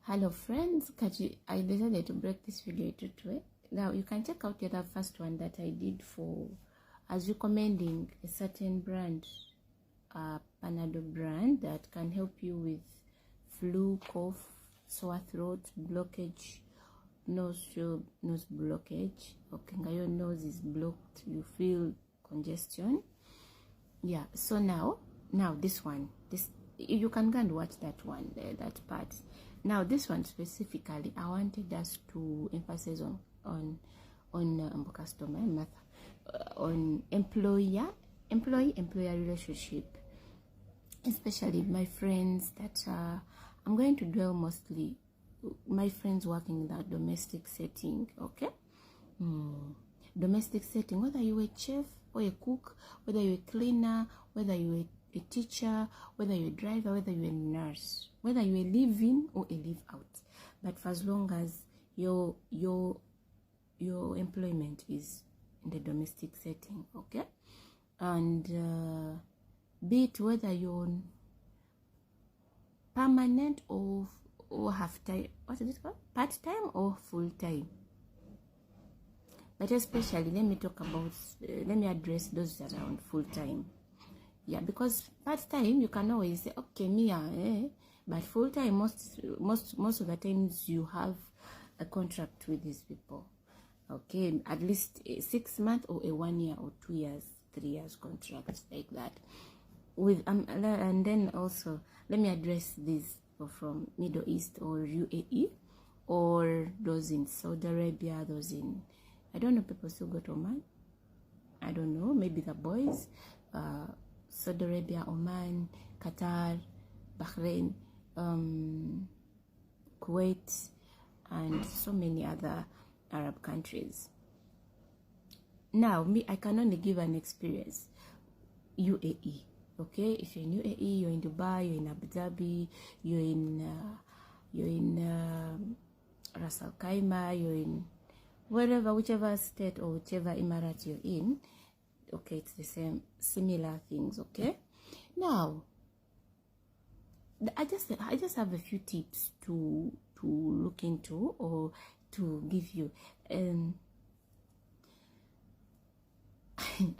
Hello friends, I decided to break this video into two. Now you can check out the other first one that I did for as recommending a certain brand, Panadol brand that can help you with flu, cough, sore throat, blockage, nose blockage. Okay, your nose is blocked, you feel congestion. Yeah, so now this one, you can go and watch that one, that part. Now this one specifically, I wanted us to emphasize on customer method, on employee relationship, especially my friends that I'm going to dwell mostly my friends working in that domestic setting. Okay, domestic setting, whether you're a chef or a cook, whether you're a cleaner, whether you're a teacher, whether you're a driver, whether you're a nurse, whether you're a live-in or a live-out, but for as long as your employment is in the domestic setting, okay, and be it whether you're on permanent or half-time, what is it called, part-time or full-time. But especially, let me address those that are on full-time. Yeah, because part-time you can always say, okay, but full-time, most of the times you have a contract with these people, okay, at least a 6 month or a 1 year or 2 years, 3 years contracts like that. With and then also let me address these people from Middle East or UAE, or those in Saudi Arabia, those in, I don't know, people still go to Oman, I don't know, maybe the boys, Saudi Arabia, Oman, Qatar, Bahrain, Kuwait, and so many other Arab countries. Now, I can only give an experience. UAE, okay? If you're in UAE, you're in Dubai, you're in Abu Dhabi, you're in Ras Al Khaimah, you're in whichever state or whichever emirate you're in. Okay, it's the same, similar things. Okay, now I just have a few tips to look into or to give you. I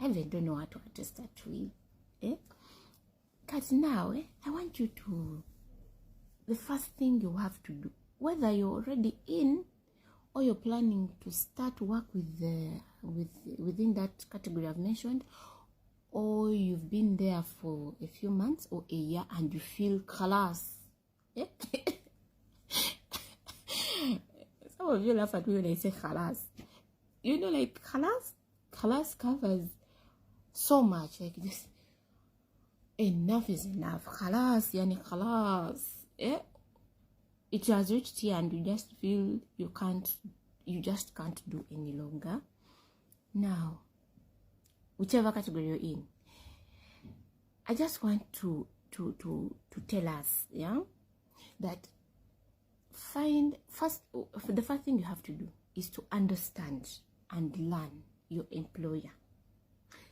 even don't know how to start with. Because now, I want you to, the first thing you have to do, whether you're already in or you're planning to start work within that category I've mentioned, or you've been there for a few months or a year and you feel khalas. Some of you laugh at me when I say khalas. You know, like khalas covers so much, like this. Enough is enough. Khalas, yani khalas. It has reached here and you just feel you just can't do any longer. Now, whichever category you're in, I just want to tell us, yeah, that the first thing you have to do is to understand and learn your employer,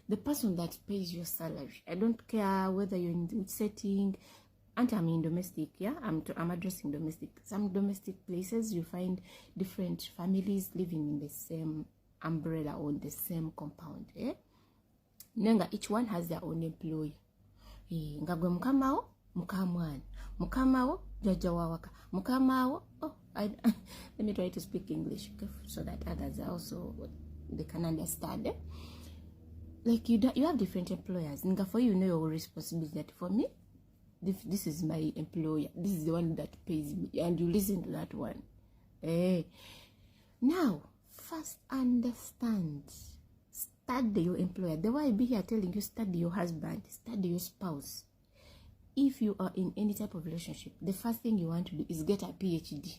the person that pays your salary. I don't care whether you're in which setting. And I'm in domestic, yeah, I'm addressing domestic. Some domestic places you find different families living in the same umbrella or the same compound. Nenga, each one has their own employee. Ngagwe mkamao, mkamwan, mkamao, jajawawaka, mkamao. Oh, let me try to speak English, okay, so that others are also, they can understand. Like you have different employers. Nga, for you know your responsibility. That for me, this is my employer, this is the one that pays me, and you listen to that one. Now, first understand, study your employer. The way I be here telling you, study your husband, study your spouse. If you are in any type of relationship, the first thing you want to do is get a PhD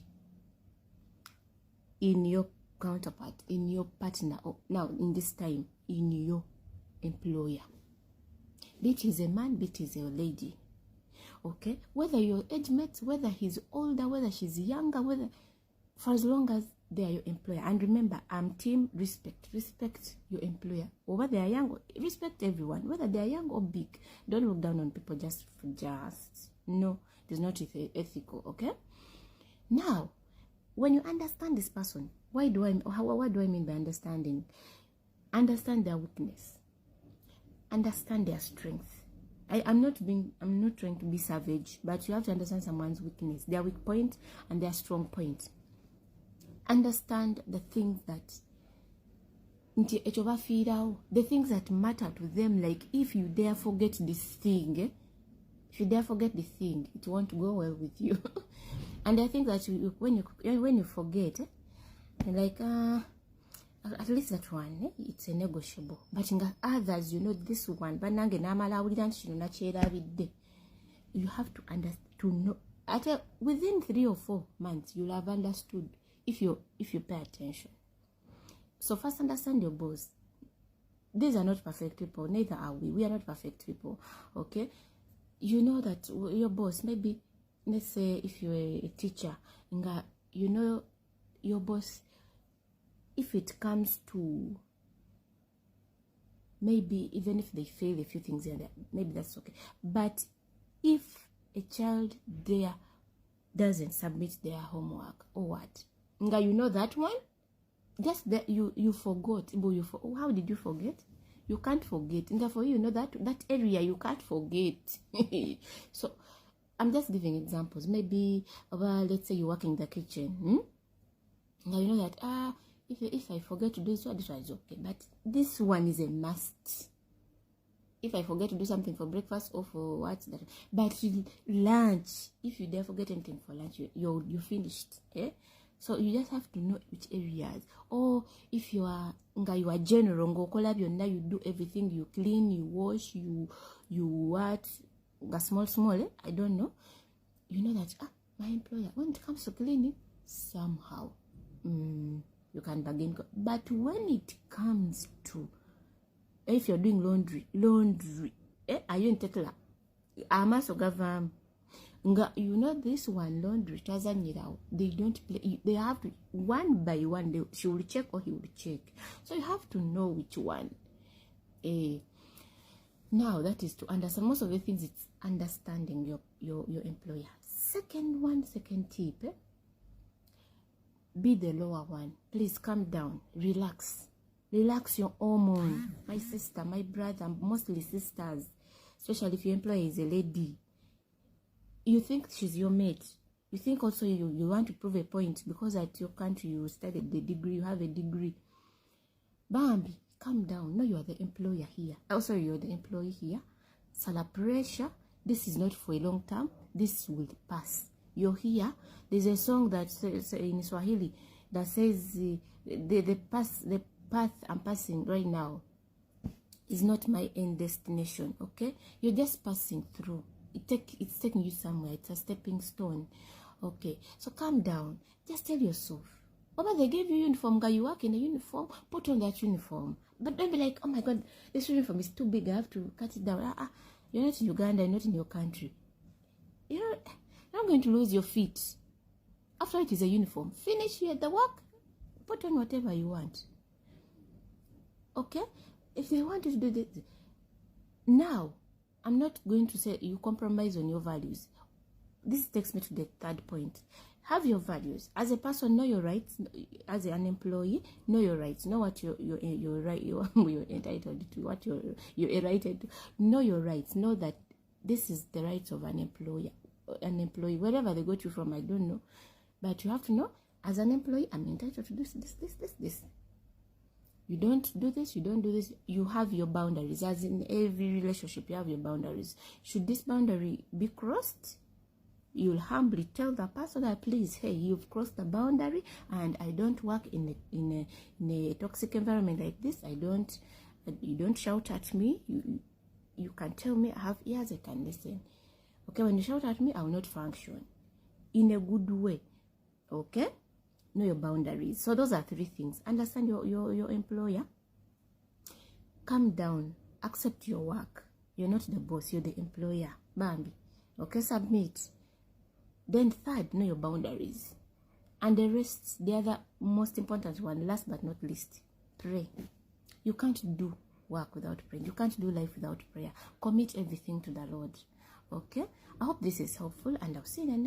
in your counterpart, in your partner, or now in this time, in your employer. Be it is a man, be it is a lady. Okay, whether you're age mates, whether he's older, whether she's younger, whether, for as long as they are your employer. And remember, I'm team respect. Respect your employer. Or whether they are young, respect everyone, whether they are young or big. Don't look down on people no, it is not ethical. Okay, Now, when you understand this person, what do I mean by understanding? Understand their weakness. Understand their strength. I'm not trying to be savage, but you have to understand someone's weakness, their weak point and their strong point. Understand the things that the things that matter to them. Like, if you dare forget this thing, it won't go well with you. And I think that when you forget, like at least that one, it's a negotiable. But in others, this one, you have to understand, to know. Within 3 or 4 months, you'll have understood if you pay attention. So first, understand your boss. These are not perfect people, neither are we. We are not perfect people, okay? You know that your boss, maybe, let's say if you're a teacher, your boss, if it comes to, maybe even if they fail a few things here, maybe that's okay. But if a child there doesn't submit their homework or what, that one, just that you forgot. How did you forget? You can't forget. And therefore, that area you can't forget. So I'm just giving examples. Maybe, let's say you work in the kitchen. Now you know that if I forget to do this one is okay. But this one is a must. If I forget to do something for breakfast or for what's that, but lunch, if you dare forget anything for lunch, you finished. So you just have to know which areas. Or if you are general, you do everything, you clean, you wash, you what, small, I don't know. You know that my employer, when it comes to cleaning, somehow you can bargain. But when it comes to, if you're doing laundry, are you in Tekla? This one laundry, they don't play. They have to, one by one, she will check or he will check. So you have to know which one. Now that is to understand. Most of the things, it's understanding your employer. Second tip, be the lower one. Please calm down, relax your hormone. My sister, my brother, mostly sisters, especially if your employer is a lady. You think she's your mate. You think also you want to prove a point because at your country you studied the degree, you have a degree. Bambi, calm down. No, you are the employer here. Also, you're the employee here. Salary pressure. This is not for a long term. This will pass. You're here. There's a song that says in Swahili that says the path I'm passing right now is not my end destination. Okay, you're just passing through. It's taking you somewhere. It's a stepping stone. Okay, so calm down. Just tell yourself, Baba, they gave you uniform, guy. You work in a uniform. Put on that uniform. But don't be like, oh my God, this uniform is too big. I have to cut it down. You're not in Uganda. You're not in your country. You're not going to lose your feet. After it is a uniform. Finish here the work. Put on whatever you want. Okay? If they want you to do this, now, I'm not going to say you compromise on your values. This takes me to the third point. Have your values. As a person, know your rights. As an employee, know your rights. Know what you're entitled to. What you're entitled to. Know your rights. Know that this is the rights of an employer. An employee, wherever they got you from, I don't know. But you have to know, as an employee, I'm entitled to this. You don't do this, you don't do this. You have your boundaries. As in every relationship, you have your boundaries. Should this boundary be crossed, you'll humbly tell the person that, please, hey, you've crossed the boundary, and I don't work in a toxic environment like this. You don't shout at me. You can tell me, I have ears, I can listen. Okay, when you shout at me, I will not function in a good way. Okay? Know your boundaries. So those are 3 things. Understand your employer. Calm down. Accept your work. You're not the boss. You're the employer. Bambi. Okay, submit. Then third, know your boundaries. And the rest, the other most important one, last but not least, pray. You can't do work without praying. You can't do life without prayer. Commit everything to the Lord. Okay? I hope this is helpful, and I'll see you in the next.